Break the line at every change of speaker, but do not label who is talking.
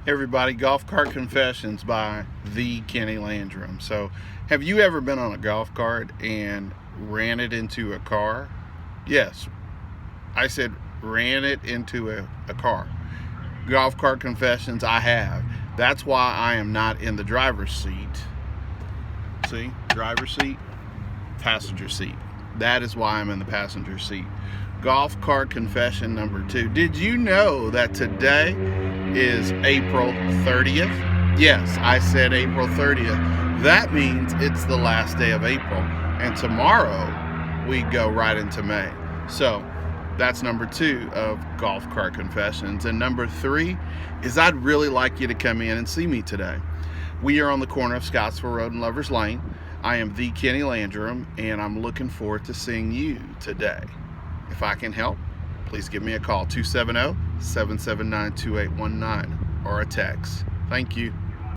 Hey everybody, Golf Cart Confessions by the Kinny Landrum. So, have you ever been on a golf cart and ran it into a car? Yes, I said ran it into a car. Golf Cart Confessions, I have. That's why I am not in the driver's seat. See, driver's seat, passenger seat. That is why I'm in the passenger seat. Golf Cart Confession number 2. Did you know that today is April 30th? Yes, I said April 30th. That means it's the last day of April, and tomorrow we go right into May. So that's number 2 of Golf Cart Confessions. And number 3 is I'd really like you to come in and see me today. We are on the corner of Scottsville Road and Lovers Lane. I am the Kinny Landrum, and I'm looking forward to seeing you today. If I can help, please give me a call, 270-779-2819, or a text. Thank you.